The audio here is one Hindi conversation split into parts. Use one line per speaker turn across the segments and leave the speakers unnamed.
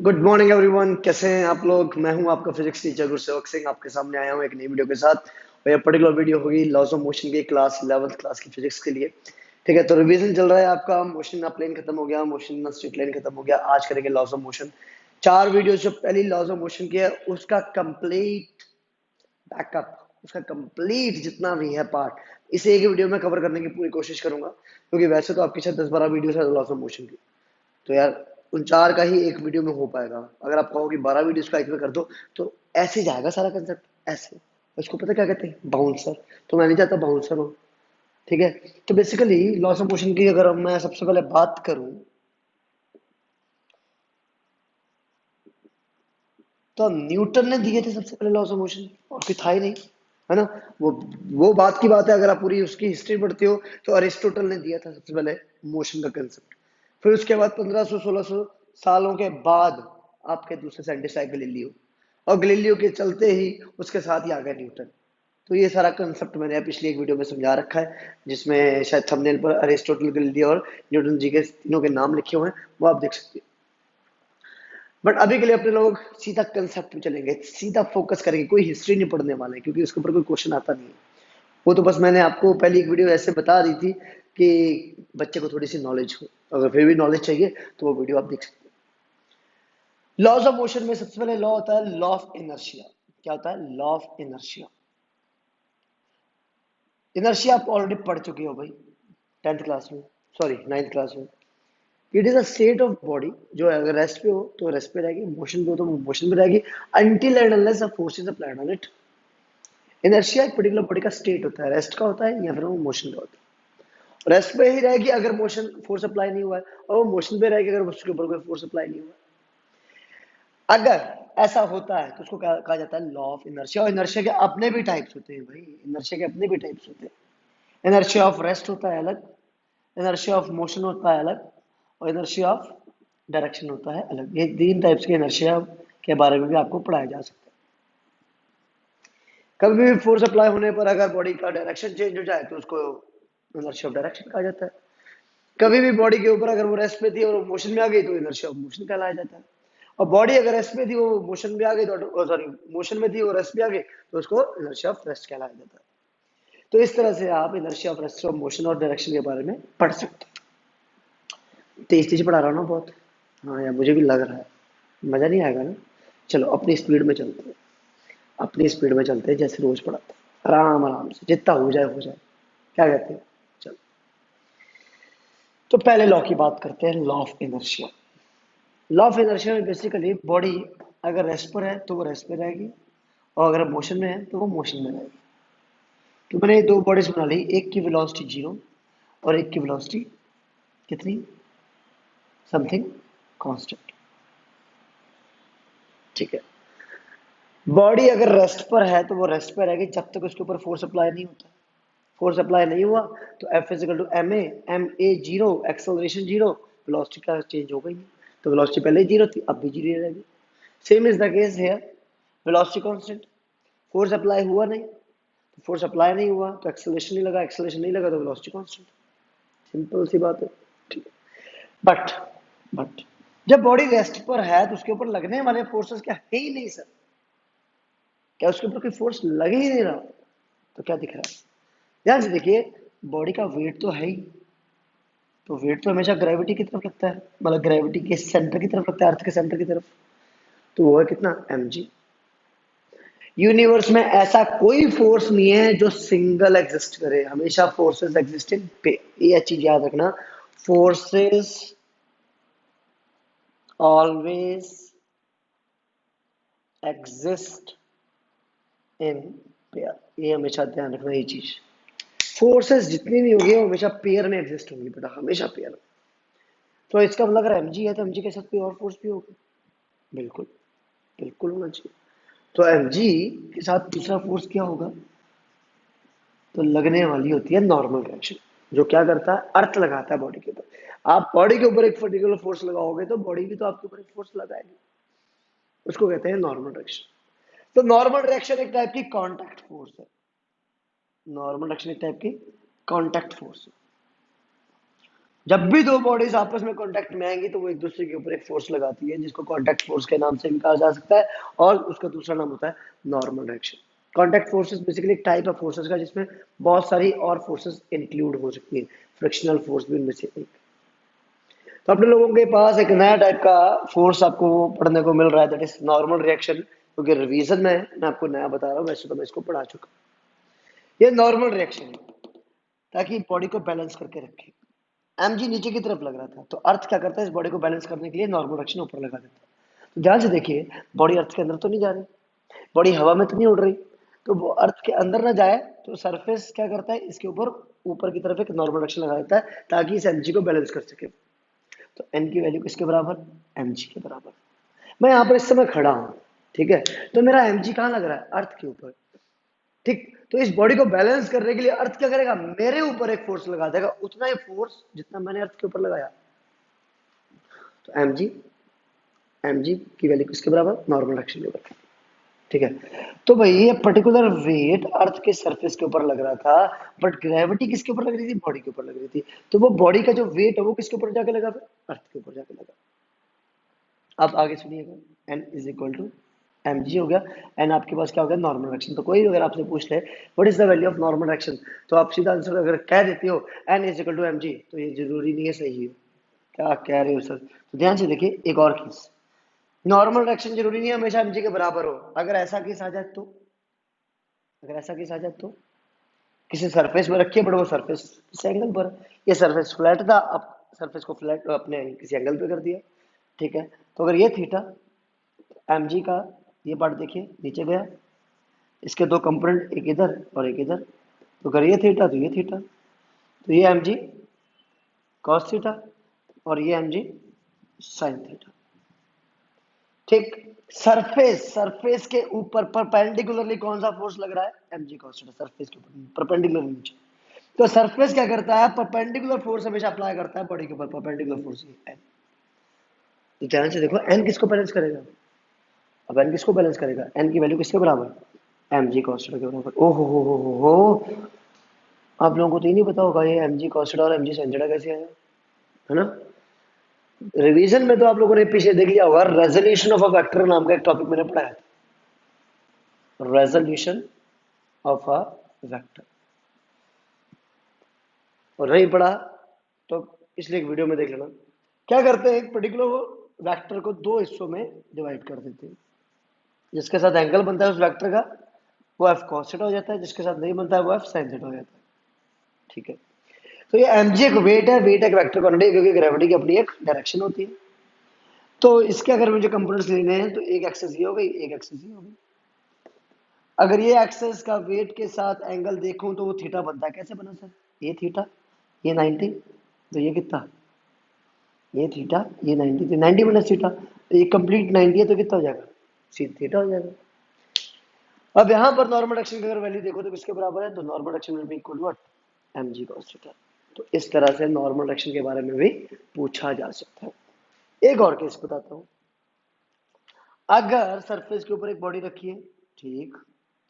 गुड मॉर्निंग एवरीवन, कैसे हैं आप लोग। मैं हूं आपका फिजिक्स टीचर गुरसेवक सिंह, आपके सामने आया हूं एक नई वीडियो के साथ। और यह पर्टिकुलर वीडियो होगी लॉज ऑफ मोशन की, क्लास 11th क्लास की फिजिक्स के लिए। ठीक है, तो रिवीजन चल रहा है आपका। मोशन ना प्लेन खत्म हो गया, मोशन ना स्ट्रेट लाइन खत्म हो गया। आज करेंगे लॉज ऑफ मोशन। चार वीडियो जो पहली लॉज ऑफ मोशन की है उसका कंप्लीट बैकअप, उसका कंप्लीट जितना भी है पार्ट इसे एक वीडियो में कवर करने की पूरी कोशिश करूंगा, क्योंकि वैसे तो आपके शायद 10-12 वीडियो है लॉस ऑफ मोशन की। तो यार उन चार का ही एक वीडियो में हो पाएगा। अगर आप कहो कि 12 वीडियोस का एक में कर दो तो ऐसे जाएगा सारा कंसेप्ट ऐसे। उसको पता क्या कहते हैं, बाउंसर। तो मैं नहीं चाहता बाउंसर हो। ठीक है, तो बेसिकली लॉस ऑफ मोशन की अगर मैं सबसे पहले बात करूं तो न्यूटन ने दिए थे सबसे पहले लॉस ऑफ मोशन, और कोई था ही नहीं, है ना। वो वो बात की बात है। अगर आप पूरी उसकी हिस्ट्री पढ़ते हो तो अरिस्टोटल ने दिया था सबसे पहले मोशन का कंसेप्ट। फिर उसके बाद 1500-1600 सालों के बाद आपके दूसरे साइंटिस्ट आए, गैलीलियो। और गैलीलियो के चलते ही उसके साथ ही आ गया न्यूटन। तो ये सारा कंसेप्ट मैंने पिछली एक वीडियो में समझा रखा है, जिसमें शायद थंबनेल पर अरिस्टोटल, गैलीलियो और न्यूटन जी के तीनों के नाम लिखे हुए हैं, वो आप देख सकते हैं। बट अभी के लिए अपने लोग सीधा कंसेप्ट में चलेंगे, सीधा फोकस करेंगे, कोई हिस्ट्री नहीं पढ़ने वाले, क्योंकि उसके ऊपर कोई क्वेश्चन आता नहीं है। वो तो बस मैंने आपको पहली एक वीडियो ऐसे बता दी थी कि बच्चे को थोड़ी सी नॉलेज हो। अगर फिर भी नॉलेज चाहिए तो वो वीडियो आप देख सकते हैं। लॉज ऑफ मोशन में सबसे पहले लॉ होता है लॉ ऑफ इनर्शिया। क्या होता है? Law of inertia. इनर्शिया आप ऑलरेडी पढ़ चुके हो भाई, 10th क्लास में, सॉरी 9th क्लास में। It is a state of body जो अगर रेस्ट पे हो तो रेस्ट पे रहेगी, मोशन पे हो तो मोशन पे रहेगी, until and unless a force is applied on it. Inertia एक पर्टिकुलर बॉडी का स्टेट होता है, रेस्ट का होता है या फिर वो मोशन का होता है। रेस्ट पे ही रहेगी अगर मोशन फोर्स अप्लाई नहीं हुआ है, और वो मोशन पे रहेगी अगर उसके ऊपर कोई फोर्स अप्लाई नहीं हुआ है। अगर ऐसा होता है तो उसको कहा जाता है लॉ ऑफ इनर्शिया। और इनर्शिया के अपने भी टाइप्स होते हैं भाई, इनर्शिया के अपने भी टाइप्स होते हैं। इनर्शिया ऑफ रेस्ट होता है अलग, इनर्शिया ऑफ मोशन होता है अलग, और इनर्शिया ऑफ डायरेक्शन होता है अलग। ये तीन टाइप्स के इनर्शिया के बारे में भी आपको पढ़ाया जा सकता है। कभी भी फोर्स अप्लाई होने पर अगर बॉडी का डायरेक्शन चेंज हो जाए तो उसको इनर्शिया ऑफ डायरेक्शन कहा जाता है। कभी भी बॉडी के ऊपर अगर वो रेस्ट पे थी और वो मोशन में आ गई तो इनर्शिया ऑफ मोशन कहलाया जाता है। और बॉडी अगर रेस्ट पे थी वो मोशन में आ गई तो, सॉरी, मोशन में थी वो रेस्ट पे आ गई तो उसको इनर्शिया ऑफ रेस्ट कहलाया जाता है। तो इस तरह से आप inertia of rest of motion और डायरेक्शन के बारे में पढ़ सकते हैं। तेज तेज पढ़ा रहा हूँ ना बहुत। हाँ यार, मुझे भी लग रहा है, मजा नहीं आएगा ना। चलो अपनी स्पीड में चलते हैं, अपनी स्पीड में चलते हैं, जैसे रोज पढ़ाते हैं, आराम आराम से, जितना हो जाए हो जाए। क्या कहते हैं? चलो, तो पहले लॉ की बात करते हैं, law of inertia. Law of inertia में बेसिकली बॉडी अगर रेस्ट पर है तो वो रेस्ट पे रहेगी, और अगर मोशन में है तो वो मोशन में रहेगी। तो मैंने ये दो बॉडीज बना ली, एक की वेलोसिटी जीरो और एक की वेलोसिटी कितनी, समथिंग कांस्टेंट। ठीक है, बॉडी अगर रेस्ट पर है तो वो रेस्ट पर रहेगी जब तक उसके ऊपर फोर्स अप्लाई नहीं होता। फोर्स अप्लाई नहीं हुआ तो F is equal to M A, M A zero, acceleration zero, velocity का चेंज होगा ही नहीं। तो वेलोसिटी पहले ही जीरो थी, अब भी जीरो रहेगी। Same is the case here, velocity constant. Force apply हुआ नहीं तो फोर्स अप्लाई नहीं हुआ तो एक्सेलरेशन नहीं लगा, एक्सेलरेशन नहीं लगा तो वेलोसिटी कांस्टेंट। सिंपल सी बात है। ठीक है, बट जब बॉडी रेस्ट पर है तो उसके ऊपर लगने वाले फोर्सेस क्या है ही नहीं सर। क्या उसके ऊपर कोई फोर्स लग ही नहीं रहा? तो क्या दिख रहा है? ध्यान से देखिए, बॉडी का वेट तो है ही, तो वेट तो हमेशा ग्रेविटी की तरफ लगता है, मतलब ग्रेविटी के सेंटर की तरफ लगता है, अर्थ के सेंटर की तरफ। तो वो है कितना, mg। यूनिवर्स में ऐसा कोई फोर्स नहीं है जो सिंगल एग्जिस्ट करे, हमेशा फोर्सेस एग्जिस्ट इन पे। ये चीज याद रखना, forces always exist in pair. ये हमेशा ध्यान रखना ये चीज। फोर्सेस जितनी भी होगी वो हमेशा पेयर में एग्जिस्ट होंगी बेटा, हमेशा पेयर में। तो इसका मतलब अगर mg है तो mg के साथ कोई और फोर्स भी होगा, बिल्कुल, बिल्कुल होना चाहिए। तो mg के साथ दूसरा फोर्स क्या होगा? तो लगने वाली होती है नॉर्मल रिएक्शन, जो क्या करता है, अर्थ लगाता है बॉडी के ऊपर। आप बॉडी के ऊपर एक पर्टिकुलर फोर्स लगाओगे तो बॉडी भी तो आपके ऊपर एक फोर्स लगाएगी, उसको कहते हैं नॉर्मल रिएक्शन। तो नॉर्मल रिएक्शन एक टाइप की कांटेक्ट फोर्स है। नॉर्मल रिएक्शन एक टाइप की कांटेक्ट फोर्स है। जब भी दो बॉडीज आपस में कांटेक्ट में आएंगी तो वो एक दूसरे के ऊपर एक फोर्स लगाती है, जिसको कांटेक्ट फोर्स के नाम से भी कहा जा सकता है, और उसका दूसरा नाम होता है normal reaction. Contact forces basically एक टाइप ऑफ फोर्सेस का जिसमें बहुत सारी और फोर्सेस इंक्लूड हो सकती है, फ्रिक्शनल फोर्स भी उनमें से एक। तो अपने लोगों के पास एक नया टाइप का फोर्स आपको पढ़ने को मिल रहा है, दैट इज नॉर्मल रिएक्शन, क्योंकि रिवीजन में है, मैं आपको नया बता रहा हूँ, वैसे तो मैं इसको पढ़ा चुका हूँ। ये नॉर्मल रिएक्शन है ताकि बॉडी को बैलेंस करके रखे। एमजी नीचे की तरफ लग रहा था, तो अर्थ क्या करता है, इस बॉडी को बैलेंस करने के लिए नॉर्मल रिएक्शन ऊपर लगा देता है। तो ध्यान से देखिए, बॉडी अर्थ के अंदर तो नहीं जा रही, बॉडी हवा में तो नहीं उड़ रही, तो वो अर्थ के अंदर ना जाए तो सरफेस क्या करता है, इसके ऊपर ऊपर की तरफ एक नॉर्मल रिएक्शन लगा देता है ताकि इस एमजी को बैलेंस कर सके। तो एन की वैल्यू किसके बराबर, एमजी के बराबर। मैं यहाँ पर इस समय खड़ा हूँ, ठीक है, तो मेरा एमजी कहाँ लग रहा है, अर्थ के ऊपर, ठीक। तो इस बॉडी को बैलेंस करने के लिए अर्थ क्या करेगा, मेरे ऊपर एक फोर्स लगा देगा, उतना ही फोर्स जितना मैंने अर्थ के ऊपर लगाया। तो एमजी की वैल्यू किसके बराबर, नॉर्मल रिएक्शन के बराबर, ठीक है। तो भाई ये पर्टिकुलर वेट अर्थ के सरफेस के ऊपर लग रहा था, बट ग्रेविटी किसके ऊपर लग रही थी, बॉडी के ऊपर लग रही थी। तो वो बॉडी का जो वेट है वो किसके ऊपर जाके लगा, फिर अर्थ के ऊपर जाके लगा। अब आगे सुनिएगा, N is equal to M G हो गया, एन आपके पास क्या हो गया, नॉर्मल रिएक्शन। तो कोई अगर आपसे पूछ ले what is the value of normal reaction, तो आप सीधा आंसर अगर कह देते हो N is equal to M G, तो ये जरूरी नहीं है सही है, क्या कह रहे हो सर। तो ध्यान से देखिए एक और चीज, नॉर्मल रिएक्शन जरूरी नहीं है हमेशा एम जी के बराबर हो। अगर ऐसा केस आ जाए तो, अगर ऐसा केस आ जाए तो किसी सरफेस में रखिए, बट वो सरफेस किसी एंगल पर, ये सरफेस फ्लैट था, अब सरफेस को फ्लैट अपने किसी एंगल पे कर दिया, ठीक है। तो अगर ये थीटा, एम जी का ये पार्ट देखिए नीचे गया, इसके दो कंपोनेंट एक इधर और एक इधर, तो अगर ये थीटा तो ये थीटा, तो ये एम जी कॉस थीटा और ये एम जी साइन थीटा, ठीक। सरफेस, सरफेस के ऊपर परपेंडिकुलरली कौन सा फोर्स लग रहा है, M G cos theta, surface के ऊपर परपेंडिकुलर नीचे। तो सरफेस क्या करता है, परपेंडिकुलर फोर्स हमेशा अप्लाई करता है बॉडी के ऊपर, परपेंडिकुलर फोर्स एन। तो ध्यान से देखो एन किसको बैलेंस करेगा, अब एन किसको बैलेंस करेगा, एन की वैल्यू किसके बराबर, एम जी कॉस थीटा के बराबर। ओहो हो, आप लोगों को तो ये नहीं पता होगा ये एम जी कॉस थीटा और एम जी साइन थीटा कैसे आया, है ना। रिवीजन में तो आप लोगों ने पीछे देख लिया होगा, रेजोल्यूशन ऑफ अ वेक्टर नाम का एक टॉपिक मैंने पढ़ाया था, रेजोल्यूशन ऑफ अ वेक्टर, और नहीं पढ़ा तो इसलिए एक वीडियो में देख लेना। क्या करते हैं, एक पर्टिकुलर वेक्टर को दो हिस्सों में डिवाइड कर देते हैं, जिसके साथ एंगल बनता है उस वेक्टर का वो एफ cos थीटा हो जाता है, जिसके साथ नहीं बनता है वो एफ sin थीटा हो जाता है, ठीक है। तो ये एमजी एक वेट है, वेट एक वेक्टर क्वांटिटी, क्योंकि ग्रेविटी की अपनी एक डायरेक्शन होती है। तो इसके अगर मुझे कंपोनेंट्स लेने हैं तो एक एक्सेस ये हो गई, एक एक्सेस ये हो गई। अगर ये एक्सेस का वेट के साथ एंगल देखूं तो वो थीटा बनता है, कैसे बना सर, ये थीटा, ये 90, तो ये कितना, ये थीटा, ये 90, तो 90 माइनस थीटा, तो ये कंप्लीट 90 है तो कितना हो जाएगा, सीधा थीटा हो जाएगा। अब यहाँ पर नॉर्मल एक्शन की अगर वैल्यू देखो तो किसके बराबर है, तो normal action will be equal to what, mg cos theta. तो इस तरह से नॉर्मल एक्शन के बारे में भी पूछा जा सकता है। एक और केस बताता हूँ, अगर सरफेस के ऊपर एक बॉडी रखी है, ठीक,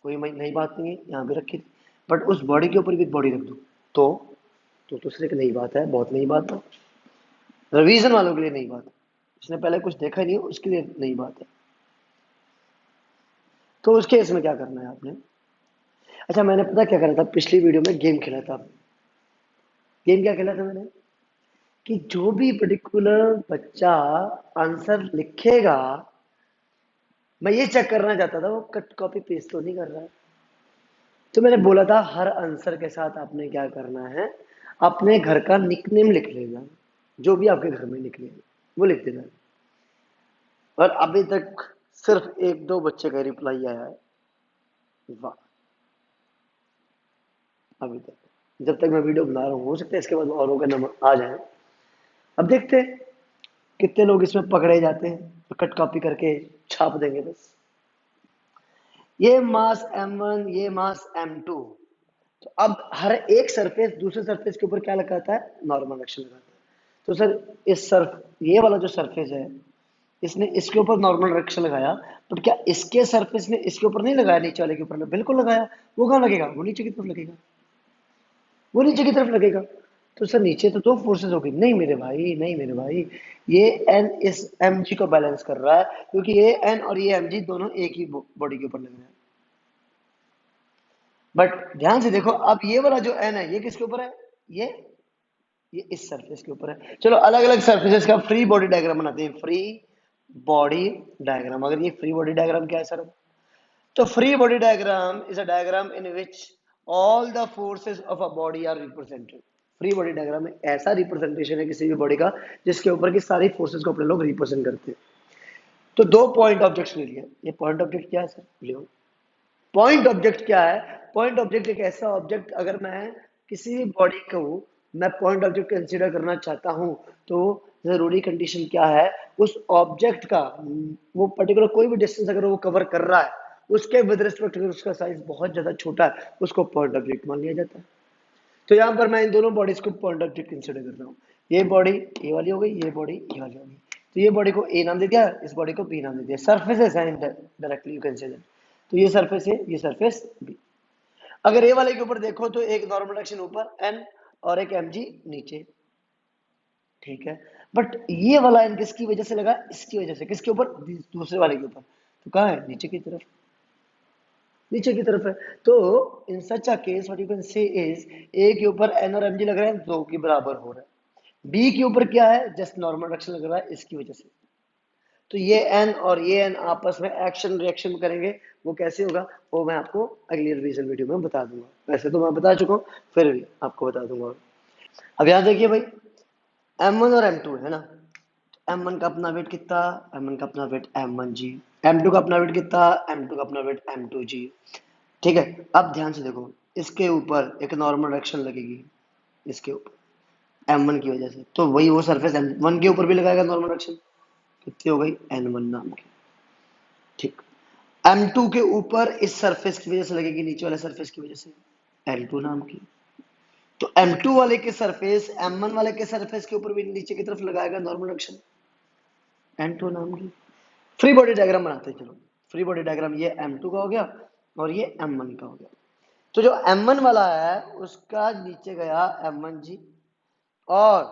कोई नई बात नहीं है, यहाँ पे रखी थी, बट उस बॉडी के ऊपर भी एक बॉडी रख दो, तो सिर्फ एक नई बात है, बहुत नई बात है, रिवीजन वालों के लिए नई बात है, जिसने पहले कुछ देखा ही नहीं उसके लिए नई बात है। तो उस केस में क्या करना है आपने, अच्छा मैंने पता क्या करा था, पिछली वीडियो में गेम खेला था। गेम क्या खेला था मैंने, कि जो भी पर्टिकुलर बच्चा आंसर लिखेगा, मैं ये चेक करना चाहता था वो कट कॉपी पेस्ट तो नहीं कर रहा है। तो मैंने बोला था हर आंसर के साथ आपने क्या करना है, अपने घर का निकनेम लिख लेना, जो भी आपके घर में निकनेम वो लिख देना। और अभी तक सिर्फ एक दो बच्चे का रिप्लाई आया है, वाह, अभी तक, जब तक मैं वीडियो बना रहा हूँ, हो सकता है इसके बाद औरों का नंबर आ जाए। अब देखते हैं कितने लोग इसमें पकड़े जाते हैं, तो कट कॉपी करके छाप देंगे बस। ये मास m1, ये मास m2, तो अब हर एक सरफेस दूसरे सरफेस के ऊपर क्या लगाता है, नॉर्मल एक्शन लगाता है। तो सर इस सर्फ ये वाला जो सरफेस है, इसने इसके ऊपर नॉर्मल रिएक्शन लगाया, बट क्या इसके सरफेस ने इसके ऊपर नहीं लगाया, नीचे वाले के ऊपर बिल्कुल लगाया। वो कहाँ लगेगा, वो नीचे की तरफ लगेगा, वो नीचे की तरफ लगेगा। तो सर नीचे तो दो फोर्सेस होगी। नहीं मेरे भाई, नहीं मेरे भाई, ये एन इस एम जी को बैलेंस कर रहा है, क्योंकि ये एन और ये एम जी दोनों एक ही बॉडी के ऊपर लग रहे हैं। बट ध्यान से देखो, अब ये वाला जो एन है ये किसके ऊपर है? ये ये इस सरफेस के ऊपर है। चलो अलग अलग सरफेसेस का फ्री बॉडी डायग्राम बनाते हैं। फ्री बॉडी डायग्राम, अगर ये फ्री बॉडी डायग्राम क्या है सर? तो free body diagram is a diagram in which all the forces of a body are represented. Free body diagram में ऐसा रिप्रेजेंटेशन है किसी भी बॉडी का जिसके ऊपर की सारी फोर्सेस को अपने लोग रिप्रेजेंट करते हैं। तो दो पॉइंट ऑब्जेक्ट्स ले लिया। ये पॉइंट ऑब्जेक्ट क्या है सर? लियो। पॉइंट ऑब्जेक्ट क्या है? पॉइंट ऑब्जेक्ट एक ऐसा ऑब्जेक्ट, अगर मैं किसी भी बॉडी को मैं पॉइंट ऑब्जेक्ट कंसीडर करना चाहता हूं, तो जरूरी कंडीशन क्या है? उस ऑब्जेक्ट का वो पर्टिकुलर कोई भी डिस्टेंस अगर वो कवर कर रहा है, उसके विद रिस्पेक्ट अगर उसका साइज बहुत ज्यादा छोटा है, उसको पॉइंट ऑब्जेक्ट मान लिया जाता है। तो यहाँ पर मैं इन दोनों बॉडीज को पॉइंट ऑब्जेक्ट कंसीडर कर रहा हूँ। ये बॉडी ए वाली हो गई, ये बॉडी ए वाली हो गई। तो ये बॉडी को ए नाम दे दिया, इस बॉडी को बी नाम दे दिया। सरफेसेस हैं डायरेक्टली यू कंसीडर। तो ये सरफेस है, ये सरफेस बी। अगर ए वाले के ऊपर देखो तो एक नॉर्मल डायरेक्शन ऊपर एन और एक एम जी नीचे, ठीक है। बट ये वाला एन किसकी वजह से लगा? इसकी वजह से। किसके ऊपर? दूसरे वाले के ऊपर। तो कहाँ है? नीचे की तरफ, नीचे की तरफ है। तो in such a case what you can say is, A के ऊपर एन और एम जी लग रहे हैं, दो के बराबर हो रहा है। बी के ऊपर क्या है? जस्ट नॉर्मल डायरेक्शन लग रहा है, इसकी वजह से। तो ये एन और ये एन आपस में एक्शन रिएक्शन करेंगे। वो कैसे होगा वो मैं आपको अगली रिवीजन वीडियो में बता दूंगा। वैसे तो मैं बता चुका हूँ, फिर भी आपको बता दूंगा। अब यहाँ देखिए भाई, M1 और M2 है ना। M1 का अपना वेट कितना? M1 का अपना वेट M1G। M2 का अपना वेट कितना? M2 का अपना वेट M2G। ठीक है। अब ध्यान से देखो, इसके ऊपर एक नॉर्मल डायरेक्शन लगेगी, इसके ऊपर M1 की वजह से, तो वही वो सरफेस M1 के ऊपर भी लगाएगा नॉर्मल डायरेक्शन। कितनी हो गई? N1 नाम की। ठीक। M2 के ऊपर इस सरफेस की वजह से लगेगी, नीचे वाले सरफेस की वजह से, L2 नाम की। तो M2 वाले के सरफेस M1 वाले के सरफेस के ऊपर भी नीचे की तरफ लगाएगा नॉर्मल डायरेक्शन, N2 नाम की। फ्री बॉडी डायग्राम बनाते हैं। चलो फ्री बॉडी डायग्राम, ये M2 का हो गया और ये M1 का हो गया। तो जो M1 वाला है उसका नीचे गया M1G, और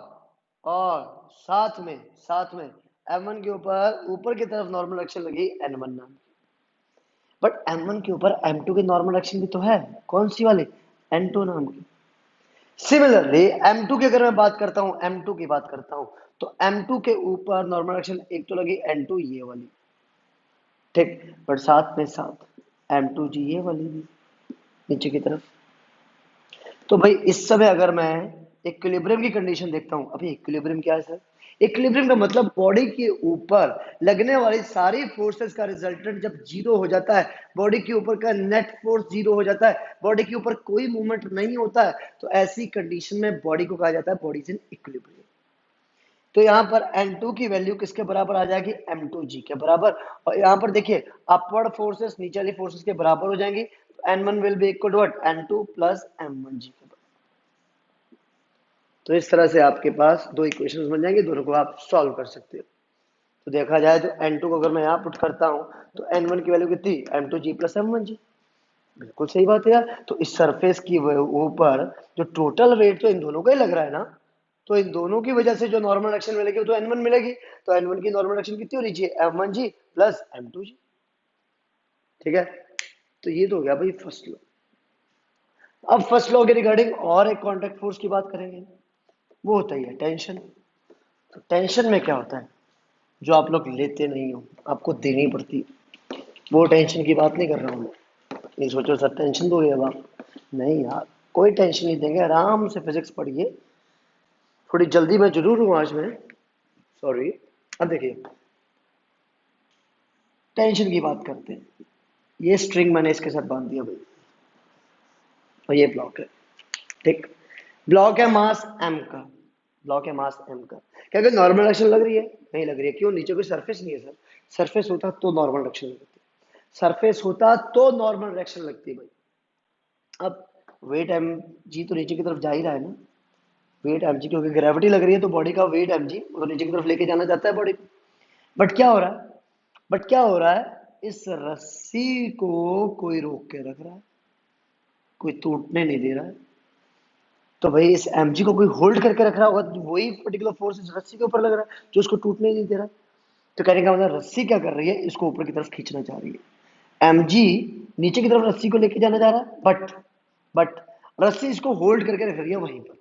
और साथ में M1 के ऊपर ऊपर की तरफ नॉर्मल डायरेक्शन लगी N1 नाम की। बट M1 के ऊपर M2 की नॉर्मल डायरेक्शन भी तो है, कौन सी वाली? N2 नाम की। सिमिलरली M2 की अगर मैं बात करता हूं, M2 की बात करता हूं, तो M2 के ऊपर नॉर्मल डायरेक्शन एक तो लगी N2 ये वाली, ठीक। बट साथ M2G ये वाली भी नीचे की तरफ। तो भाई इस समय अगर मैं इक्विलिब्रियम की कंडीशन देखता हूं, अभी इक्विलिब्रियम क्या है सर? इक्विलिब्रियम का मतलब बॉडी के ऊपर लगने वाली सारी फोर्सेस का रिजल्टेंट जब जीरो हो जाता है, बॉडी के ऊपर का नेट फोर्स जीरो हो जाता है, बॉडी के ऊपर कोई मूवमेंट नहीं होता है, तो ऐसी कंडीशन में बॉडी को कहा जाता है बॉडी इज इन इक्विलिब्रियम। तो यहाँ पर N2 की वैल्यू किसके बराबर आ जाएगी? M2G के बराबर। और यहाँ पर देखिए, अपवर्ड फोर्सेस नीचे वाली फोर्सेस के बराबर हो जाएंगी। N1 will be equal to what? N2 plus M1G के बराबर। तो इस तरह से आपके पास दो इक्वेशंस बन जाएंगे, दोनों को आप सॉल्व कर सकते हो। तो देखा जाए तो N2 को अगर मैं यहाँ पुट करता हूँ तो N1 की वैल्यू कितनी? M2G plus M1G। बिल्कुल सही बात है यार। तो इस सरफेस की ऊपर जो टोटल वेट तो इन दोनों का ही लग रहा है ना, तो इन दोनों की वजह से जो नॉर्मल डायरेक्शन मिलेगी वो तो N1 मिलेगी। तो N1 की नॉर्मल डायरेक्शन कितनी होनी चाहिए? M1G plus M2G। ठीक है। तो ये तो हो गया भाई फर्स्ट लॉ। अब फर्स्ट लॉ के रिगार्डिंग और एक कॉन्टैक्ट फोर्स की बात करेंगे, वो होता है टेंशन। तो टेंशन में क्या होता है? जो आप लोग लेते नहीं हो, आपको देनी पड़ती है, वो टेंशन की बात नहीं कर रहा हूँ मैं। नहीं सोचो सर टेंशन दोगे अब आप, नहीं यार, कोई टेंशन नहीं देंगे, आराम से फिजिक्स पढ़िए। थोड़ी जल्दी में जरूर हूँ आज मैं, सॉरी। अब देखिए, टेंशन की बात करते हैं। ये स्ट्रिंग मैंने इसके साथ बांध दिया भाई, और ये ब्लॉक है, ठीक। ब्लॉक है मास m का, ब्लॉक है मास m का। क्या कोई नॉर्मल डायरेक्शन लग रही है? नहीं लग रही है। क्यों? नीचे कोई सरफेस नहीं है सर। सरफेस होता तो नॉर्मल डायरेक्शन लगती, सरफेस होता तो नॉर्मल डायरेक्शन लगती भाई। अब वेट एम जी तो नीचे की तरफ जा ही रहा है ना, वेट एम जी, क्योंकि ग्रेविटी लग रही है तो बॉडी का वेट एम जी वो तो नीचे की तरफ लेके जाना चाहता है बॉडी को। बट क्या हो रहा है? बट क्या हो रहा है? इस रस्सी को कोई रोक के रख रहा है, कोई टूटने नहीं दे रहा है। तो भाई इस mg को कोई होल्ड करके रख रहा होगा, तो वही पर्टिकुलर फोर्स इस रस्सी के ऊपर लग रहा है जो उसको टूटने नहीं दे रहा। तो कहने का मतलब रस्सी क्या कर रही है, इसको ऊपर की तरफ खींचना चाह रही है। mg नीचे की तरफ रस्सी को लेके जाना चाह रहा है, बट रस्सी इसको होल्ड करके रख रही है वहीं पर।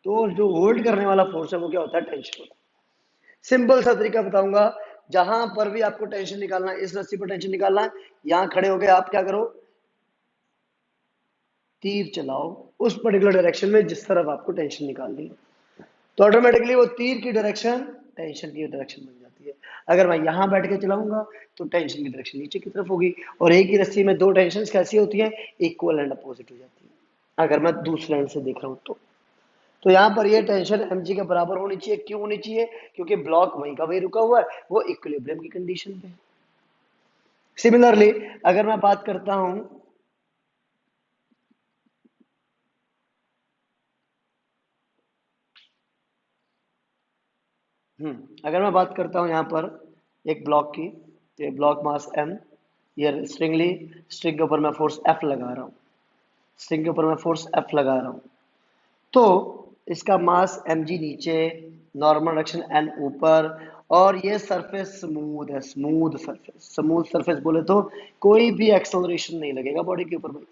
तो जो होल्ड करने वाला फोर्स है वो क्या होता है, टेंशन होता है। सिंपल सा तरीका बताऊंगा, जहां पर भी आपको टेंशन निकालना है, इस रस्सी पर टेंशन निकालना है, यहां खड़े होके आप क्या करो, तीर चलाओ उस पर्टिकुलर डायरेक्शन में जिस तरफ आपको टेंशन निकालनी है। तो ऑटोमेटिकली वो तीर की डायरेक्शन टेंशन की डायरेक्शन बन जाती है। अगर मैं यहां बैठ के चलाऊंगा तो टेंशन की डायरेक्शन नीचे की तरफ होगी, और एक ही रस्सी में दो टेंशन कैसी होती है, इक्वल एंड अपोजिट हो जाती है अगर मैं दूसरे एंड से देख रहा हूं तो यहाँ पर ये टेंशन mg के बराबर होनी चाहिए। क्यों होनी चाहिए, क्योंकि ब्लॉक वहीं का वहीं रुका हुआ है, वो इक्विलिब्रियम की कंडीशन पे है। सिमिलरली अगर मैं बात करता हूं, अगर मैं बात करता हूं यहाँ पर एक ब्लॉक की, तो ये ब्लॉक मास m, ये स्ट्रिंग के ऊपर मैं फोर्स F लगा रहा हूँ, स्ट्रिंग के ऊपर मैं फोर्स F लगा रहा हूँ, तो इसका मास mg नीचे, नॉर्मल डायरेक्शन n ऊपर, और ये सरफेस स्मूथ है, स्मूथ सरफेस बोले तो कोई भी एक्सेलरेशन नहीं लगेगा बॉडी के ऊपर भाई,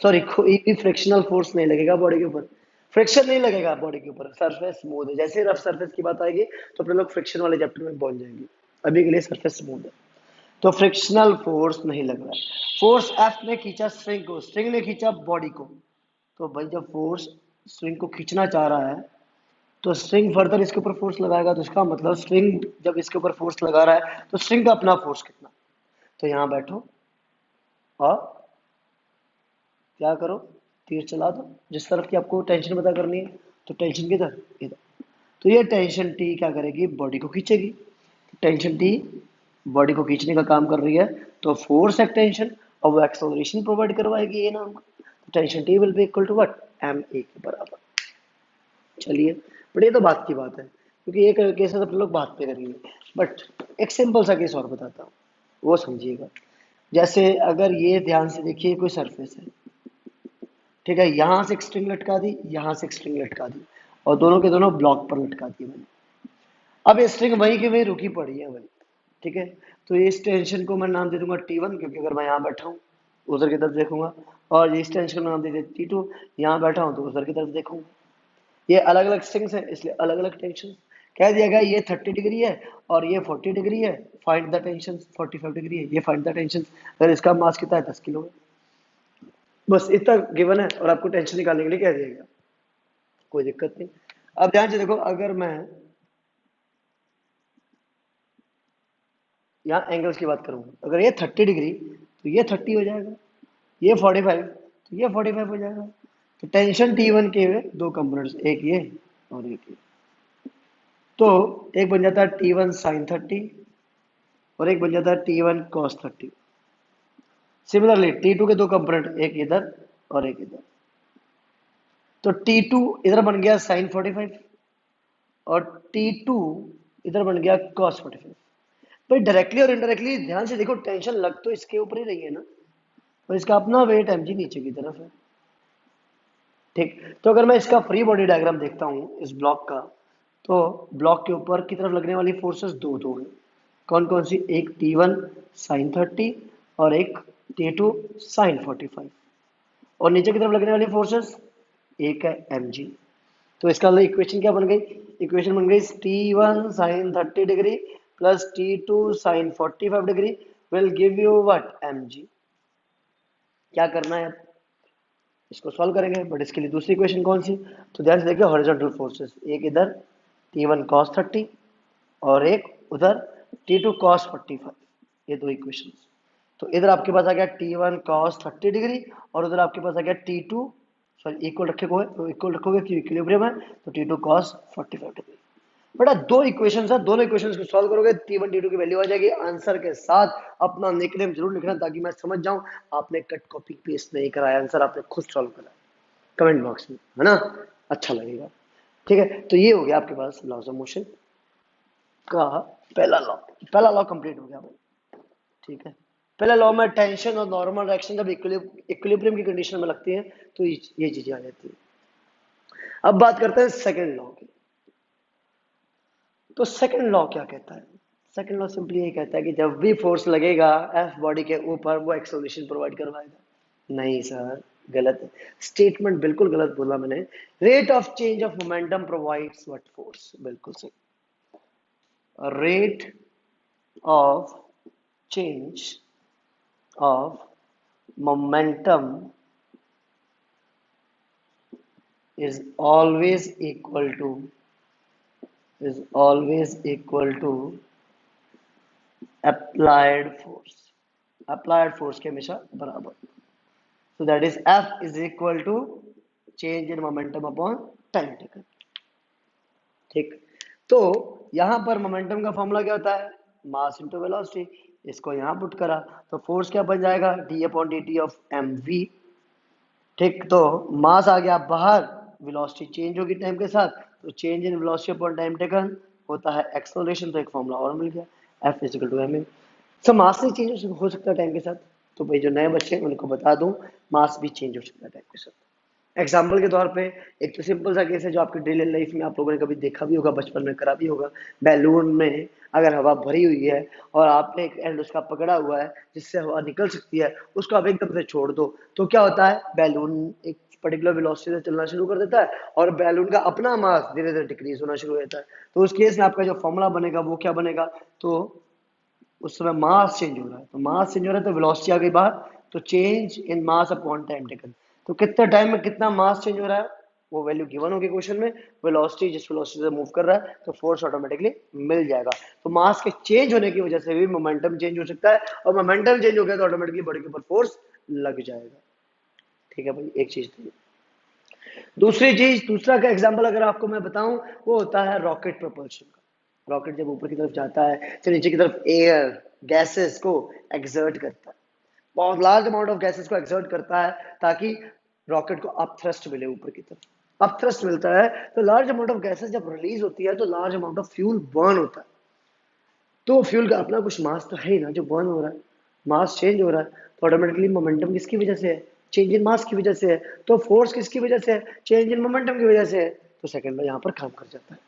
सॉरी कोई भी फ्रिक्शनल फोर्स नहीं लगेगा बॉडी के ऊपर, फ्रिक्शन नहीं लगेगा बॉडी के ऊपर, सरफेस स्मूथ है। जैसे रफ सरफेस की बात आएगी तो अपने लोग फ्रिक्शन वाले चैप्टर में पहुंच जाएंगे, अभी के लिए सरफेस स्मूथ है, तो फ्रिक्शनल फोर्स नहीं लग रहा है। फोर्स एफ ने खींचा स्ट्रिंग को, स्ट्रिंग ने खींचा बॉडी को, तो भाई जब फोर्स स्ट्रिंग को खींचना चाह रहा है तो स्ट्रिंग फर्दर इसके ऊपर फोर्स लगाएगा, तो इसका मतलब स्ट्रिंग जब इसके ऊपर फोर्स लगा रहा है तो स्ट्रिंग का अपना फोर्स कितना। तो यहां बैठो और क्या करो, तीर चला दो जिस तरफ की आपको टेंशन पता करनी है, तो टेंशन किधर, इधर। तो ये टेंशन टी क्या करेगी, बॉडी को खींचेगी। टेंशन टी बॉडी को खींचने का काम कर रही है, तो फोर्स एक टेंशन और वो एक्सेलरेशन प्रोवाइड करवाएगी, ये नाम का। Tension T will be equal to what, M A के बराबर। चलिए, बट ये तो बात की बात है, क्योंकि एक केस अपने लोग बात पे करेंगे, बट एक सिंपल सा केस और बताता हूँ, वो समझिएगा। जैसे अगर ये ध्यान से देखिए, कोई सरफेस है, ठीक है, यहाँ से एक स्ट्रिंग लटका दी, यहाँ से एक स्ट्रिंग लटका दी, और दोनों के दोनों ब्लॉक पर लटका दिए मैंने। अब ये स्ट्रिंग वहीं की वहीं रुकी पड़ी है भाई, ठीक है। तो इस टेंशन को मैं नाम दे दूंगा T1, क्योंकि अगर मैं यहाँ बैठा हूँ उधर की तरफ देखूंगा, और इस टेंशन को नाम दे दिया T2, यहाँ बैठा हूँ तो उधर की तरफ देखूंगा। ये अलग अलग स्ट्रिंग्स है इसलिए अलग अलग टेंशन। कह दिया गया ये 30 डिग्री है और ये 40 डिग्री है, फाइंड द टेंशन। 45 डिग्री है, ये फाइंड द टेंशन। अगर इसका मास कितना है, 10 किलो है, बस इतना गिवन है, और आपको टेंशन निकालने के लिए कह दिया गया, कोई दिक्कत नहीं। अब ध्यान से देखो, अगर मैं यहाँ एंगल्स की बात करूँ, अगर ये 30 डिग्री तो ये 30 हो जाएगा, ये 45 तो ये 45 हो जाएगा। तो टेंशन T1 के दो कंपोनेंट्स, एक ये और एक ये, तो एक बन जाता है T1 sin 30 और एक बन जाता है T1 cos 30। सिमिलरली T2 के दो कंपोनेंट, एक इधर और एक इधर, तो T2 इधर बन गया sin 45 और T2 इधर बन गया cos 45। भाई डायरेक्टली और इनडायरेक्टली ध्यान से देखो, टेंशन लग तो इसके ऊपर ही रही है ना, और इसका अपना वेट mg नीचे की तरफ है, ठीक। तो अगर मैं इसका फ्री बॉडी डायग्राम देखता हूँ इस ब्लॉक का, तो ब्लॉक के ऊपर की तरफ लगने वाली फोर्सेस दो दो हैं। कौन कौन सी, एक T1 sin 30 और एक T2 sin 45। और नीचे की तरफ लगने वाली फोर्सेस एक है mg। तो इसका इक्वेशन क्या बन गई, इक्वेशन बन गई T1 sin 30 degree plus T2 sin 45 degree will give you what, mg। क्या करना है, इसको सॉल्व करेंगे, बट इसके लिए दूसरी इक्वेशन कौन सी, तो ध्यान से देखिए, हॉरिजॉन्टल फोर्सेस, एक इधर T1 cos 30 और एक उधर T2 cos 45, ये दो इक्वेशंस। तो इधर आपके पास आ गया T1 cos 30 डिग्री और उधर आपके पास आ गया T2, सॉरी इक्वल रखोगे तो इक्वल रखोगे कि इक्विलिब्रियम है, तो T2 cos 45 डिग्री। बेटा दो इक्वेशंस है, दोनों इक्वेशंस को सॉल्व करोगे T1 T2 की वैल्यू आ जाएगी। आंसर के साथ अपना निकनेम जरूर लिखना ताकि मैं समझ जाऊं आपने कट कॉपी पेस्ट नहीं कराया, आंसर आपने खुद सॉल्व करा कमेंट बॉक्स में, है ना, अच्छा लगेगा। ठीक है, तो ये हो गया आपके पास लॉज ऑफ मोशन का पहला लॉ कंप्लीट हो गया भाई, ठीक है। पहले लॉ में टेंशन और नॉर्मल डायरेक्शन जब इक्विलिब्रियम की कंडीशन में लगती है तो ये चीजें आ जाती है। अब बात करते हैं सेकंड लॉ की। तो सेकंड लॉ क्या कहता है? सेकंड लॉ सिंपली ये कहता है कि जब भी फोर्स लगेगा एफ बॉडी के ऊपर वो एक्सेलरेशन प्रोवाइड करवाएगा। नहीं सर, गलत है, स्टेटमेंट बिल्कुल गलत बोला मैंने। Rate of change of momentum provides what force, बिल्कुल सही। Rate of change of momentum is always equal to is always equal to applied force, applied force के हमेशा बराबर। so that is F is equal to change in momentum upon time taken। ठीक, तो यहां पर मोमेंटम का फॉर्मूला क्या होता है? Mass into velocity. इसको यहां पुट करा तो फोर्स क्या बन जाएगा? D upon D T of M V. ठीक, तो मास आ गया बाहर, वेलोसिटी चेंज होगी टाइम के साथ, तो change in velocity upon time taken होता है एक्सेलरेशन। तो एक फॉर्मूला और मिल गया, F is equal to ma। सब मास नहीं चेंज हो सकता है टाइम के साथ, तो भाई जो नए बच्चे हैं उनको बता दूं, मास भी चेंज हो सकता है टाइम के साथ। एग्जाम्पल के तौर पे एक तो सिंपल सा केस है जो आपकी डेली लाइफ में आप लोगों ने कभी देखा भी होगा, बचपन में करा भी होगा। बैलून में अगर हवा भरी हुई है और आपने एक एंड उसका पकड़ा हुआ है जिससे हवा निकल सकती है, उसको आप एकदम से छोड़ दो तो क्या होता है? बैलून एक पर्टिकुलर वेलोसिटी से चलना शुरू कर देता है और बैलून का अपना मास धीरे धीरे डिक्रीज होना शुरू हो जाता है। तो उस केस में आपका जो फॉर्मूला बनेगा वो क्या बनेगा? तो उस समय मास चेंज हो रहा है, तो मास चेंज हो रहा है तो वेलोसिटी आ गई बाहर, तो change in mass upon time taken. तो कितने टाइम में कितना मास चेंज हो रहा है वो वैल्यू गिवन होगी क्वेश्चन में। वेलोसिटी जिस वेलोसिटी से मूव कर रहा है तो फोर्स ऑटोमेटिकली मिल जाएगा। तो मास के चेंज होने की वजह से भी मोमेंटम चेंज हो सकता है, और मोमेंटम चेंज हो गया तो ऑटोमेटिकली बॉडी के ऊपर फोर्स लग जाएगा। ठीक है भाई, एक चीज थी। दूसरी चीज, दूसरा का एग्जांपल अगर आपको मैं बताऊं, वो होता है रॉकेट प्रोपल्शन का। रॉकेट जब ऊपर की तरफ जाता है तो नीचे की तरफ एयर गैसेस को एक्सर्ट करता है, बहुत लार्ज अमाउंट ऑफ गैसेस को एक्सर्ट करता है ताकि रॉकेट को अप थ्रस्ट मिले ऊपर की तरफ। अप थ्रस्ट मिलता है तो लार्ज अमाउंट ऑफ गैसेस जब रिलीज होती है तो large amount of fuel burn होता है। तो फ्यूल का अपना कुछ मास तो है ही ना जो बर्न हो रहा है, मास चेंज हो रहा है, तो ऑटोमेटिकली मोमेंटम किसकी वजह से है? चेंज इन मास की वजह से है। तो फोर्स किसकी वजह से है? चेंज इन मोमेंटम की वजह से है। तो सेकंड लॉ यहाँ पर काम कर जाता है।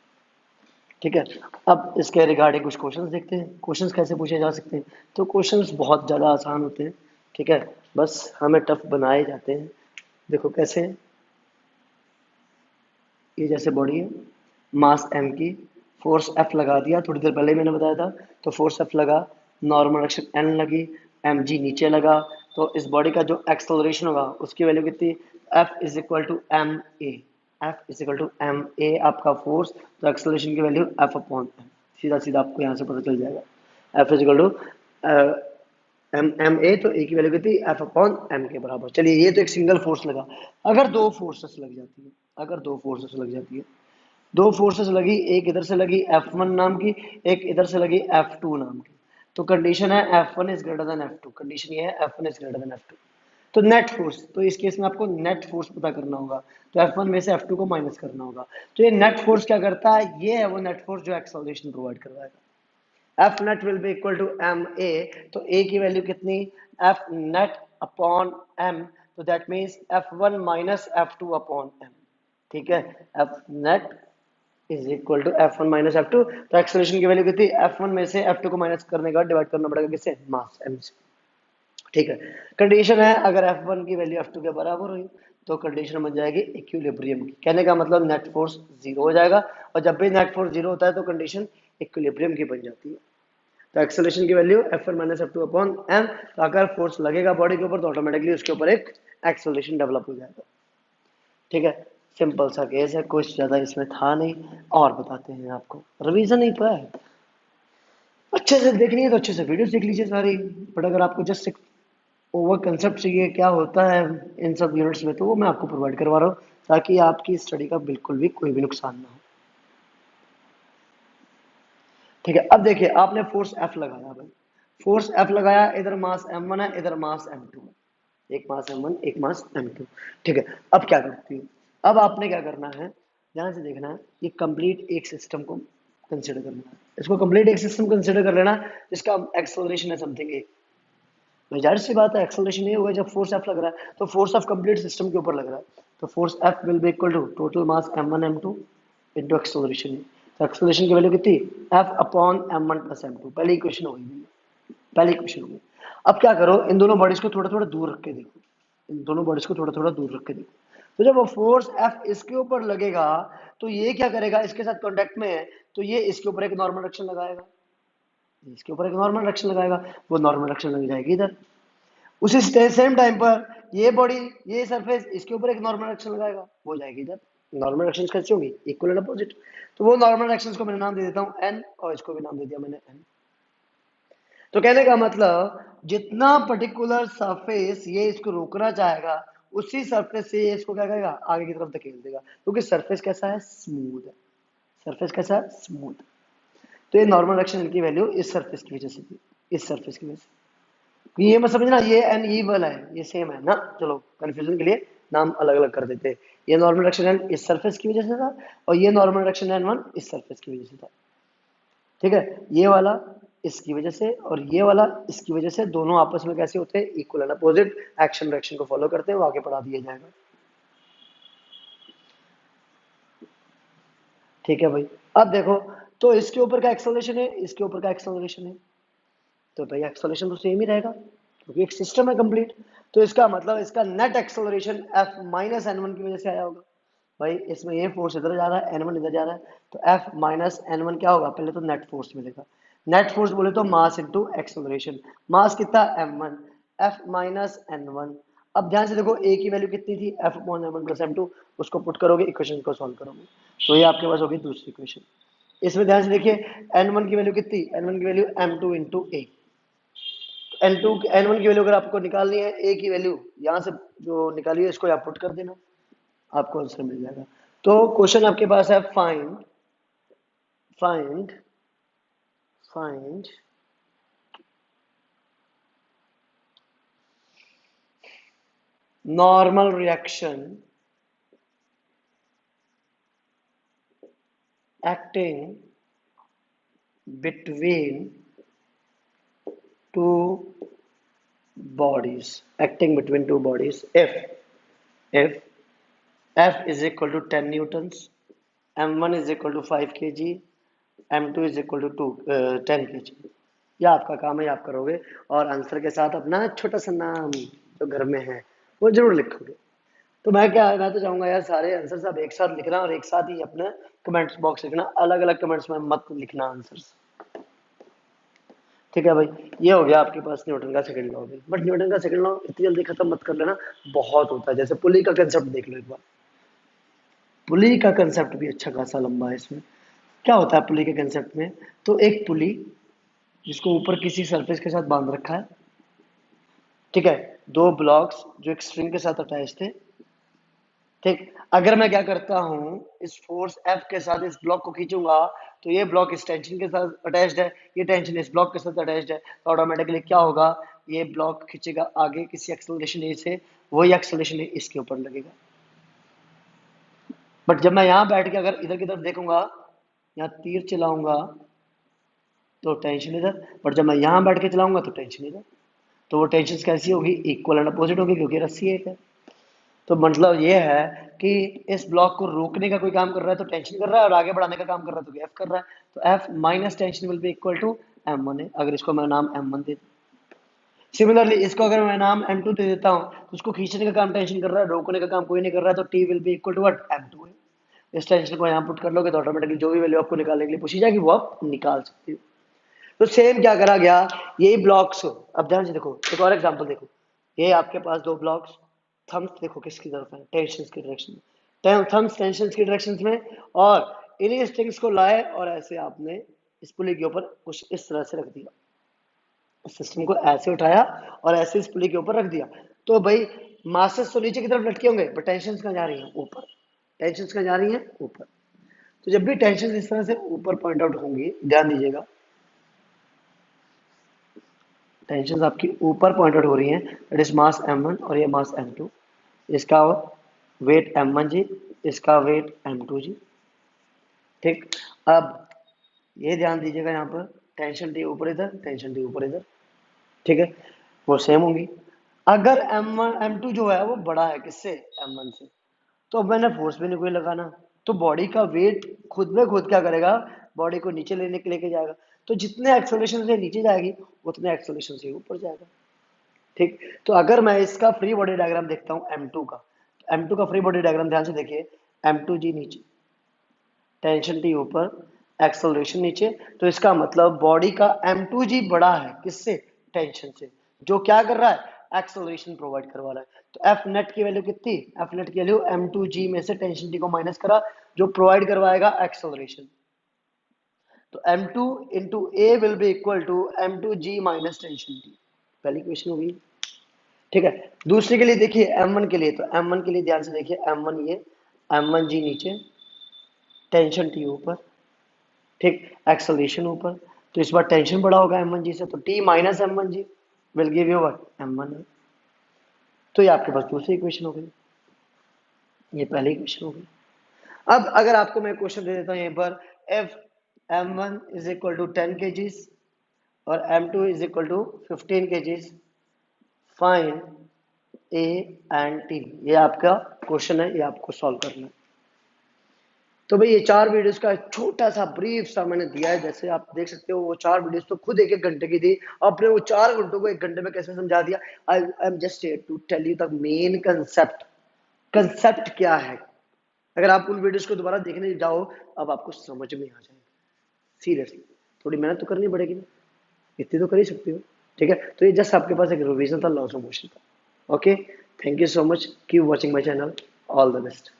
ठीक है, अब इसके रिगार्डिंग कुछ क्वेश्चंस देखते हैं, क्वेश्चंस कैसे पूछे जा सकते हैं। तो क्वेश्चंस बहुत ज़्यादा आसान होते हैं, ठीक है, बस हमें टफ बनाए जाते हैं। देखो कैसे, ये जैसे बॉडी है, मास m की, फोर्स F लगा दिया, थोड़ी देर पहले ही मैंने बताया था। तो फोर्स F लगा, नॉर्मल एक्शन n लगी, mg नीचे लगा, तो इस बॉडी का जो एक्सेलरेशन होगा उसकी वैल्यू कितनी? F is equal to M A. F is equal to M A आपका फोर्स, तो एक्सेलरेशन की वैल्यू F अपॉन m, सीधा सीधा आपको यहाँ से पता चल जाएगा। F is equal to M A, तो ए की वैल्यू कितनी? F अपॉन m के बराबर। चलिए, ये तो एक सिंगल फोर्स लगा। अगर दो फोर्सेस लग जाती है, अगर दो फोर्सेस लग जाती है, दो फोर्सेस लगी, एक इधर से लगी F1 नाम की, एक इधर से लगी F2 नाम की, तो कंडीशन है F1 is greater than F2। Condition ये है F1 is greater than F2। तो नेट फोर्स, तो इस केस में आपको नेट फोर्स पता करना होगा, तो F1 में से F2 को माइनस करना होगा। तो ये नेट फोर्स क्या करता है? ये है वो नेट फोर्स जो एक्सेलरेशन प्रोवाइड करवाएगा। F net will be equal to ma, तो a की वैल्यू कितनी? F net अपॉन m, तो that means F1 minus F2 upon m। ठीक है, F net is equal to F1 minus F2, तो एक्सेलरेशन की वैल्यू कितनी? F1 में से F2 को माइनस करने का डिवाइड करना पड़ेगा किससे? मास m से। ठीक है, कंडीशन है अगर F1 की वैल्यू F2 के बराबर हुई तो कंडीशन बन जाएगी इक्विलिब्रियम की। कहने का मतलब नेट फोर्स जीरो हो जाएगा, और जब भी नेट फोर्स जीरो होता है तो कंडीशन इक्विलिब्रियम की बन जाती है। तो एक्सेलरेशन की value F1 minus F2 upon m, तो अगर फोर्स लगेगा बॉडी के ऊपर तो ऑटोमेटिकली उसके ऊपर एक एक्सेलरेशन डेवलप हो जाएगा। ठीक है, सिंपल सा केस है, कुछ ज्यादा इसमें था नहीं। और बताते हैं आपको, रिवीजन ही तो है, अच्छे से देखनी है तो अच्छे से वीडियो देख लीजिए सारी। बट अगर आपको जस्ट एक ओवर कंसेप्ट चाहिए क्या होता है इन सब यूनिट्स में, तो वो मैं आपको प्रोवाइड करवा रहा हूँ ताकि आपकी स्टडी का बिल्कुल भी कोई भी नुकसान ना हो। ठीक है, अब देखिए आपने फोर्स F लगाया भाई, फोर्स F लगाया, इधर मास m1 है, इधर मास m2 है, एक मास m1 एक मास m2। ठीक है, अब क्या करती हूँ, अब आपने क्या करना है, ध्यान से देखना है, ये कंप्लीट एक सिस्टम को कंसिडर करना है, इसको कंप्लीट एक सिस्टम कंसिडर कर लेना जिसका एक्सेलरेशन है समथिंग ए। जाहिर सी बात है एक्सेलरेशन ये होगा जब फोर्स F लग रहा है, तो फोर्स ऑफ कंप्लीट सिस्टम के ऊपर लग रहा है, तो force F will be equal to total mass m1 m2 into acceleration. तो एक्सेलरेशन की वैल्यू कितनी, F upon m1 plus m2। पहली इक्वेशन होगी, पहली इक्वेशन होगी। अब क्या करो, इन दोनों बॉडीज को थोड़ा थोड़ा दूर रख के देखो, इन दोनों बॉडीज को थोड़ा थोड़ा दूर रख के देखो। तो जब वो फोर्स F इसके ऊपर लगेगा तो ये क्या करेगा, इसके साथ कांटेक्ट में है तो ये इसके ऊपर एक नॉर्मल एक्शन लगाएगा, इसके ऊपर एक नॉर्मल एक्शन लगाएगा, वो नॉर्मल एक्शन लग जाएगी इधर। उसी सेम टाइम पर ये बॉडी, ये सरफेस इसके ऊपर एक नॉर्मल एक्शन लगाएगा, हो जाएगी इधर। नॉर्मल एक्शन कैसे होंगी, इक्वल एंड अपोजिट। तो वो नॉर्मल एक्शन को मैंने नाम दे देता हूँ एन, और इसको भी नाम दे दिया मैंने एन। तो कहने का मतलब जितना पर्टिकुलर सरफेस ये इसको रोकना चाहेगा, उसी सरफेस से ये इसको क्या करेगा, आगे की तरफ धकेल देगा, क्योंकि सरफेस कैसा है, स्मूथ है। सरफेस कैसा है, स्मूथ। तो ये नॉर्मल एक्शन की वैल्यू इस सरफेस की वजह से थी, इस सरफेस की वजह से। ये मत समझना ये एन ई वाला है, ये सेम है ना, चलो कंफ्यूजन के लिए नाम अलग अलग कर देते हैं। ये नॉर्मल एक्शन एन इस सरफेस की वजह से था, और ये नॉर्मल एक्शन एन वन इस सरफेस की वजह से था। ठीक है, ये वाला इसकी वजह से और ये वाला इसकी वजह से, दोनों आपस में कैसे होते हैं, equal and opposite. Action reaction को फॉलो करते हैं, वो आगे पढ़ा दिया जाएगा। ठीक है भाई, अब देखो, तो इसके ऊपर का एक्सेलरेशन है, इसके ऊपर का एक्सेलरेशन है, तो भाई एक्सेलरेशन तो सेम ही रहेगा, क्योंकि एक सिस्टम है कंप्लीट। तो इसका मतलब इसका net acceleration F minus N one की वजह से आया होगा। भाई इसमें ये फोर्स इधर जा रहा है, एन वन इधर जा रहा है, तो एफ माइनस एन वन क्या होगा, पहले तो नेट फोर्स मिलेगा। नेट फोर्स बोले तो मास इंटू एक्सेलरेशन। मास कितना, M one, F minus N one. अब ध्यान से देखो, ए की वैल्यू कितनी थी, F upon M one plus M two. उसको पुट करोगे, इक्वेशन को सॉल्व करोगे, तो ये आपके पास होगी दूसरी इक्वेशन। इसमें ध्यान से देखिए, एन वन की वैल्यू कितनी, एन वन की value M two into A. N two N one की वैल्यू अगर आपको निकालनी है, ए की वैल्यू यहाँ से जो निकाली है इसको यहाँ पुट कर देना, आपको आंसर मिल जाएगा। तो क्वेश्चन आपके पास है, find find find normal reaction acting between two bodies, acting between two bodies, if F is equal to 10 newtons, M1 is equal to 5 kg, M2 is equal to 10 kg। यह आपका काम है, आप करोगे, और आंसर के साथ अपना छोटा सा नाम जो घर में है वो जरूर लिखोगे। तो मैं तो चाहूंगा यार, सारे आंसर सब एक साथ लिखना, और एक साथ ही अपने कमेंट्स बॉक्स लिखना, अलग अलग कमेंट्स में मत लिखना आंसर्स। ठीक है भाई, ये हो गया आपके पास न्यूटन का सेकंड लॉ भी। बट न्यूटन का सेकंड लॉ इतनी जल्दी खत्म मत कर लेना, बहुत होता है। जैसे पुली का कंसेप्ट देख लो एक बार, पुली का कंसेप्ट भी अच्छा खासा लंबा है। इसमें क्या होता है पुली के कंसेप्ट में, तो एक पुली जिसको ऊपर किसी सरफेस के साथ बांध रखा है, ठीक है, दो ब्लॉक्स जो एक स्ट्रिंग के साथ अटैच थे। ठीक, अगर मैं क्या करता हूँ, इस फोर्स F के साथ इस ब्लॉक को खींचूंगा, तो ये ब्लॉक इस टेंशन के साथ अटैच्ड है, ये टेंशन इस ब्लॉक के साथ अटैच्ड है, तो ऑटोमेटिकली क्या होगा, ये ब्लॉक खींचेगा आगे किसी एक्सेलरेशन ए से, वही एक्सेलरेशन ए इसके ऊपर लगेगा। बट जब मैं यहाँ बैठ के अगर इधर की तरफ देखूंगा, यहाँ तीर चलाऊंगा तो टेंशन इधर, बट जब मैं यहाँ बैठ के चलाऊंगा तो टेंशन इधर। तो वो टेंशन कैसी होगी, इक्वल एंड अपोजिट होगी, क्योंकि रस्सी एक है। तो मतलब ये है कि इस ब्लॉक को रोकने का कोई काम कर रहा है तो टेंशन कर रहा है, और आगे बढ़ाने का काम कर रहा है तो एफ कर रहा है। तो F minus tension will be equal to M one है, अगर इसको मैं नाम एम वन दे दूं। सिमिलरली इसको अगर मैं नाम एम टू दे देता हूँ, तो उसको खींचने का काम टेंशन कर रहा है, रोकने का काम कोई नहीं कर रहा है, तो T will be equal to what, M two है। इस टेंशन को यहाँ पुट कर लोगे तो ऑटोमेटिकली जो भी वैल्यू आपको निकालने के लिए पूछी जाएगी वो आप निकाल सकते हो। तो सेम क्या करा गया, यही ब्लॉक्स, अब ध्यान से देखो, एक और एग्जांपल देखो। ये आपके पास दो ब्लॉक्स, थंब्स देखो किसकी तरफ है, टेंशन की डायरेक्शन में, थंब्स टेंशन की डायरेक्शन में, और इन्हीं स्ट्रिंग्स को लाए और ऐसे आपने इस पुली के ऊपर कुछ इस तरह से रख दिया, सिस्टम को ऐसे उठाया और ऐसे इस पुली के ऊपर रख दिया। तो भाई मासेस तो नीचे की तरफ लटके होंगे, बट टेंशन कहाँ जा रही है, ऊपर। टेंशन कहाँ जा रही है, ऊपर। तो जब भी टेंशन इस तरह से ऊपर पॉइंट आउट होंगी, ध्यान दीजिएगा, टेंशन आपकी ऊपर पॉइंट आउट हो रही हैं, दैट इज मास m1 और ये मास m2। इसका वेट m1 जी, इसका वेट m2 जी। ठीक, अब ये ध्यान दीजिएगा, यहाँ पर टेंशन टी ऊपर इधर, टेंशन टी ऊपर इधर, ठीक है, वो सेम होंगी। अगर m1 m2 जो है वो बड़ा है किससे, m1 से, तो अब मैंने फोर्स भी नहीं कोई लगाना, तो बॉडी का वेट खुद में खुद क्या करेगा, बॉडी को नीचे लेने के लेके जाएगा। तो जितने एक्सेलरेशन से नीचे जाएगी उतने एक्सेलरेशन से ऊपर जाएगा। ठीक, तो अगर मैं इसका फ्री बॉडी डायग्राम देखता हूँ M2 का, M2 का फ्री बॉडी डायग्राम ध्यान से देखिए, M2G नीचे, टेंशन T ऊपर, एक्सेलरेशन नीचे। तो इसका मतलब बॉडी का M2G बड़ा है किससे, टेंशन से, जो क्या कर रहा है, एक्सेलरेशन प्रोवाइड करवा रहा है। तो एफ नेट की वैल्यू कितनी, एफ नेट की वैल्यू M2G में से टेंशन T को माइनस करा, जो प्रोवाइड करवाएगा एक्सेलरेशन। तो M2 into A will be equal to M2G minus tension T। पहली क्वेश्चन होगी। ठीक है, दूसरे के लिए देखिए M1 के लिए, तो M1 के लिए ध्यान से देखिए, M1 ये, M1G नीचे, टेंशन T ऊपर, ठीक, एक्सेलरेशन ऊपर। तो इस बार टेंशन बड़ा होगा M1G से, तो T minus M1G will give you what, M1। तो ये आपके पास दूसरी इक्वेशन हो गई, ये पहली इक्वेशन हो गई। अब अगर आपको मैं क्वेश्चन दे देता हूँ यहीं पर, if M1 is equal to 10 kgs और M2 is equal to 15 kgs, find A and T. ये आपका क्वेश्चन है, ये आपको सॉल्व करना है। तो भाई ये 4 वीडियोस का छोटा सा ब्रीफ सा मैंने दिया है, जैसे आप देख सकते हो वो 4 वीडियोस तो खुद एक एक घंटे की थी, आपने वो 4 घंटों को 1 घंटे में कैसे समझा दिया। I am just here to tell you the main concept, concept क्या है। अगर आप उन वीडियोस को दोबारा देखने जाओ, अब आपको समझ में आ जाएगा। सीरियसली थोड़ी मेहनत तो करनी पड़ेगी ना, इतनी तो कर ही सकती हो। ठीक है, तो ये जस्ट आपके पास एक रिवीजन था लॉस ऑफ मोशन का। Okay, thank you so much, keep watching my channel, all the best.